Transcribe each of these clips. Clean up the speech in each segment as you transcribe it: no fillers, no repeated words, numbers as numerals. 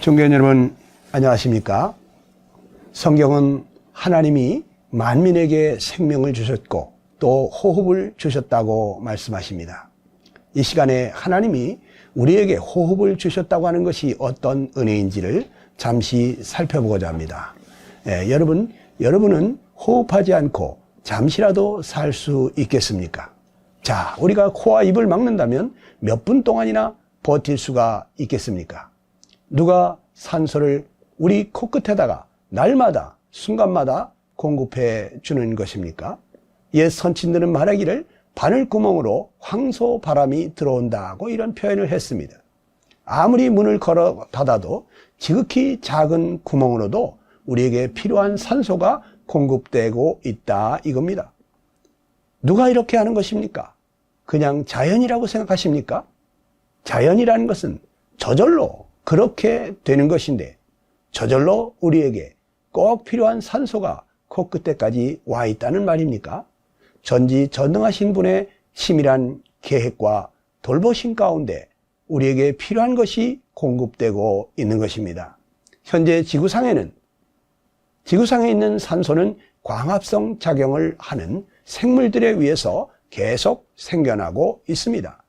존경하는 여러분, 안녕하십니까? 성경은 하나님이 만민에게 생명을 주셨고 또 호흡을 주셨다고 말씀하십니다. 이 시간에 하나님이 우리에게 호흡을 주셨다고 하는 것이 어떤 은혜인지를 잠시 살펴보고자 합니다. 여러분은 호흡하지 않고 잠시라도 살 수 있겠습니까? 자, 우리가 코와 입을 막는다면 몇 분 동안이나 버틸 수가 있겠습니까? 누가 산소를 우리 코끝에다가 날마다 순간마다 공급해 주는 것입니까? 옛 선친들은 말하기를 바늘구멍으로 황소 바람이 들어온다고 이런 표현을 했습니다. 아무리 문을 걸어 닫아도 지극히 작은 구멍으로도 우리에게 필요한 산소가 공급되고 있다 이겁니다. 누가 이렇게 하는 것입니까? 그냥 자연이라고 생각하십니까? 자연이라는 것은 저절로 그렇게 되는 것인데 저절로 우리에게 꼭 필요한 산소가 코끝에까지 와 있다는 말입니까? 전지전능하신 분의 치밀한 계획과 돌보심 가운데 우리에게 필요한 것이 공급되고 있는 것입니다. 현재 지구상에 있는 산소는 광합성 작용을 하는 생물들에 의해서 계속 생겨나고 있습니다.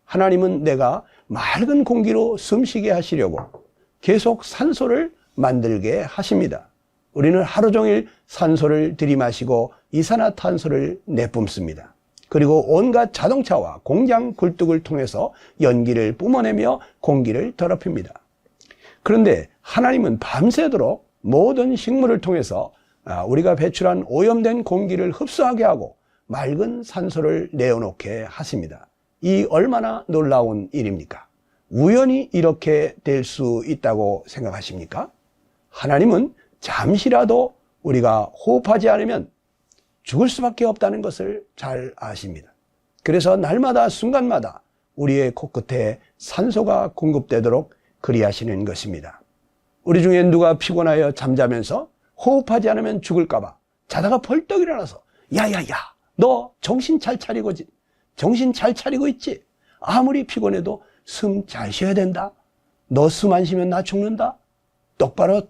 하나님은 내가 맑은 공기로 숨쉬게 하시려고 계속 산소를 만들게 하십니다. 우리는 하루 종일 산소를 들이마시고 이산화탄소를 내뿜습니다. 그리고 온갖 자동차와 공장 굴뚝을 통해서 연기를 뿜어내며 공기를 더럽힙니다. 그런데 하나님은 밤새도록 모든 식물을 통해서 우리가 배출한 오염된 공기를 흡수하게 하고 맑은 산소를 내어놓게 하십니다. 이 얼마나 놀라운 일입니까? 우연히 이렇게 될 수 있다고 생각하십니까? 하나님은 잠시라도 우리가 호흡하지 않으면 죽을 수밖에 없다는 것을 잘 아십니다. 그래서 날마다 순간마다 우리의 코끝에 산소가 공급되도록 그리하시는 것입니다. 우리 중에 누가 피곤하여 잠자면서 호흡하지 않으면 죽을까봐 자다가 벌떡 일어나서 야야야 너 정신 잘 차리고 있지? 아무리 피곤해도 숨 잘 쉬어야 된다. 너 숨 안 쉬면 나 죽는다. 똑바로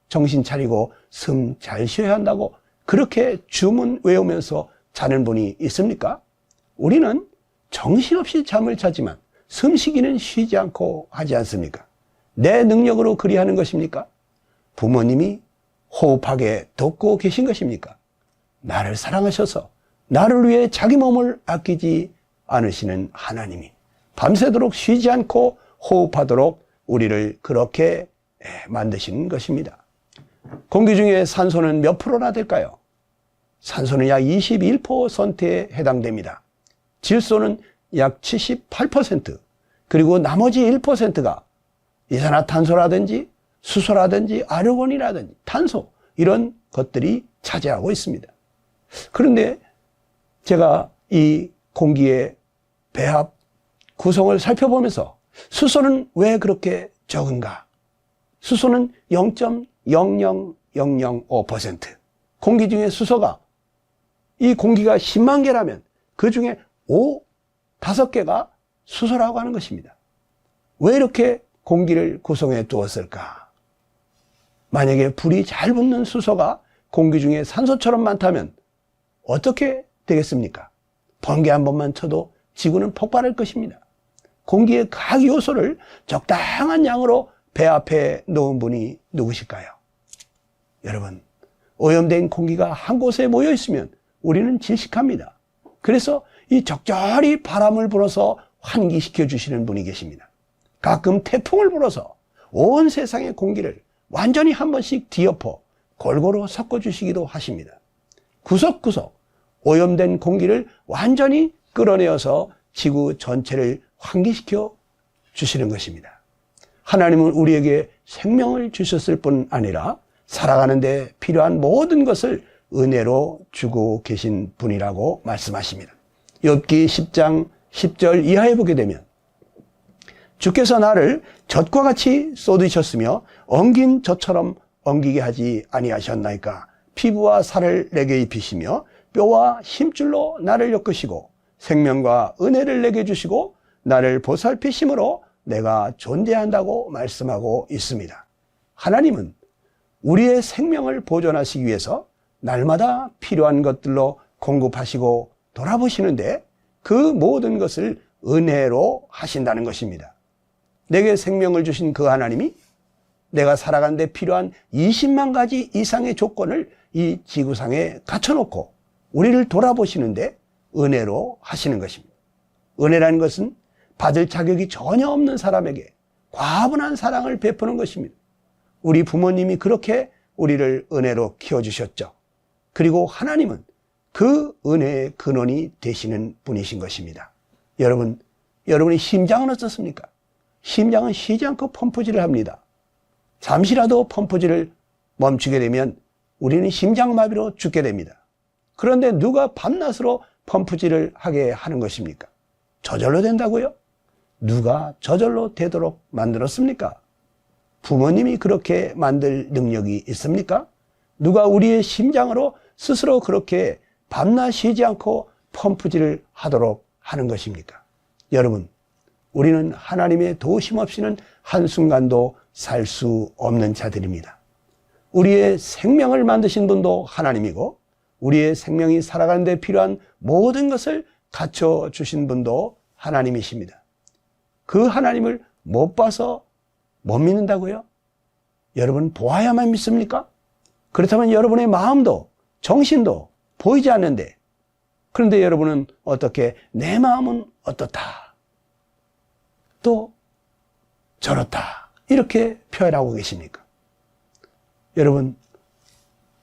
정신 차리고 숨 잘 쉬어야 한다고 그렇게 주문 외우면서 자는 분이 있습니까? 우리는 정신없이 잠을 자지만 숨쉬기는 쉬지 않고 하지 않습니까? 내 능력으로 그리하는 것입니까? 부모님이 호흡하게 돕고 계신 것입니까? 나를 사랑하셔서 나를 위해 자기 몸을 아끼지 않으시는 하나님이 밤새도록 쉬지 않고 호흡하도록 우리를 그렇게 만드신 것입니다. 공기 중에 산소는 몇 프로나 될까요? 산소는 약 21%에 해당됩니다. 질소는 약 78%, 그리고 나머지 1%가 이산화탄소라든지 수소라든지 아르곤이라든지 탄소 이런 것들이 차지하고 있습니다. 그런데 제가 이 공기의 배합 구성을 살펴보면서 수소는 왜 그렇게 적은가? 수소는 0.00005%. 공기 중에 수소가 이 공기가 10만 개라면 그 중에 5개가 수소라고 하는 것입니다. 왜 이렇게 공기를 구성해 두었을까? 만약에 불이 잘 붙는 수소가 공기 중에 산소처럼 많다면 어떻게 되겠습니까? 번개 한 번만 쳐도 지구는 폭발할 것입니다. 공기의 각 요소를 적당한 양으로 배합해 놓은 분이 누구실까요? 여러분, 오염된 공기가 한 곳에 모여 있으면 우리는 질식합니다. 그래서 이 적절히 바람을 불어서 환기시켜 주시는 분이 계십니다. 가끔 태풍을 불어서 온 세상의 공기를 완전히 한 번씩 뒤엎어 골고루 섞어 주시기도 하십니다. 구석구석 오염된 공기를 완전히 끌어내어서 지구 전체를 환기시켜 주시는 것입니다. 하나님은 우리에게 생명을 주셨을 뿐 아니라 살아가는 데 필요한 모든 것을 은혜로 주고 계신 분이라고 말씀하십니다. 욥기 10장 10절 이하에 보게 되면 주께서 나를 젖과 같이 쏟으셨으며 엉긴 젖처럼 엉기게 하지 아니하셨나이까. 피부와 살을 내게 입히시며 뼈와 힘줄로 나를 엮으시고 생명과 은혜를 내게 주시고 나를 보살피심으로 내가 존재한다고 말씀하고 있습니다. 하나님은 우리의 생명을 보존하시기 위해서 날마다 필요한 것들로 공급하시고 돌아보시는데 그 모든 것을 은혜로 하신다는 것입니다. 내게 생명을 주신 그 하나님이 내가 살아가는 데 필요한 20만 가지 이상의 조건을 이 지구상에 갖춰놓고 우리를 돌아보시는데 은혜로 하시는 것입니다. 은혜라는 것은 받을 자격이 전혀 없는 사람에게 과분한 사랑을 베푸는 것입니다. 우리 부모님이 그렇게 우리를 은혜로 키워주셨죠. 그리고 하나님은 그 은혜의 근원이 되시는 분이신 것입니다. 여러분의 심장은 어떻습니까? 심장은 쉬지 않고 펌프질을 합니다. 잠시라도 펌프질을 멈추게 되면 우리는 심장마비로 죽게 됩니다. 그런데 누가 밤낮으로 펌프질을 하게 하는 것입니까? 저절로 된다고요? 누가 저절로 되도록 만들었습니까? 부모님이 그렇게 만들 능력이 있습니까? 누가 우리의 심장으로 스스로 그렇게 밤낮 쉬지 않고 펌프질을 하도록 하는 것입니까? 여러분, 우리는 하나님의 도우심 없이는 한순간도 살 수 없는 자들입니다. 우리의 생명을 만드신 분도 하나님이고 우리의 생명이 살아가는 데 필요한 모든 것을 갖춰주신 분도 하나님이십니다. 그 하나님을 못 봐서 못 믿는다고요? 여러분 보아야만 믿습니까? 그렇다면 여러분의 마음도 정신도 보이지 않는데, 그런데 여러분은 어떻게 내 마음은 어떻다, 또 저렇다 이렇게 표현하고 계십니까? 여러분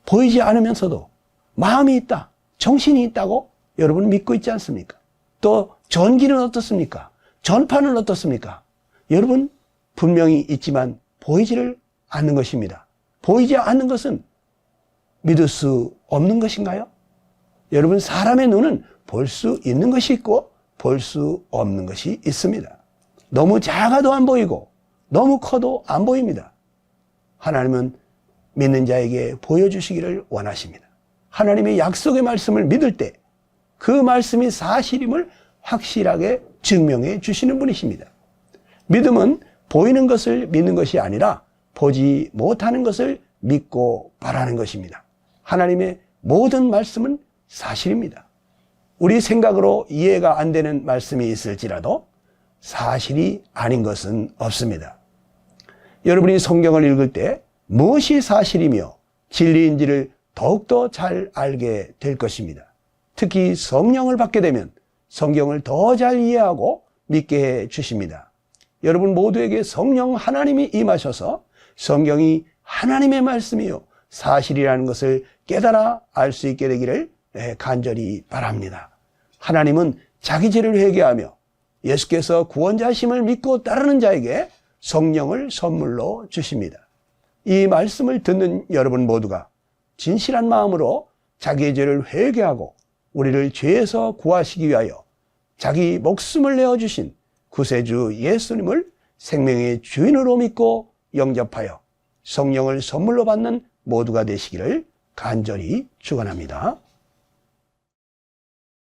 보이지 않으면서도 마음이 있다, 정신이 있다고 여러분 믿고 있지 않습니까? 또 전기는 어떻습니까? 전파는 어떻습니까? 여러분 분명히 있지만 보이지를 않는 것입니다. 보이지 않는 것은 믿을 수 없는 것인가요? 여러분 사람의 눈은 볼 수 있는 것이 있고 볼 수 없는 것이 있습니다. 너무 작아도 안 보이고 너무 커도 안 보입니다. 하나님은 믿는 자에게 보여주시기를 원하십니다. 하나님의 약속의 말씀을 믿을 때 그 말씀이 사실임을 확실하게 증명해 주시는 분이십니다. 믿음은 보이는 것을 믿는 것이 아니라 보지 못하는 것을 믿고 바라는 것입니다. 하나님의 모든 말씀은 사실입니다. 우리 생각으로 이해가 안 되는 말씀이 있을지라도 사실이 아닌 것은 없습니다. 여러분이 성경을 읽을 때 무엇이 사실이며 진리인지를 더욱더 잘 알게 될 것입니다. 특히 성령을 받게 되면 성경을 더 잘 이해하고 믿게 해 주십니다. 여러분 모두에게 성령 하나님이 임하셔서 성경이 하나님의 말씀이요 사실이라는 것을 깨달아 알 수 있게 되기를 간절히 바랍니다. 하나님은 자기 죄를 회개하며 예수께서 구원자심을 믿고 따르는 자에게 성령을 선물로 주십니다. 이 말씀을 듣는 여러분 모두가 진실한 마음으로 자기의 죄를 회개하고 우리를 죄에서 구하시기 위하여 자기 목숨을 내어주신 구세주 예수님을 생명의 주인으로 믿고 영접하여 성령을 선물로 받는 모두가 되시기를 간절히 축원합니다.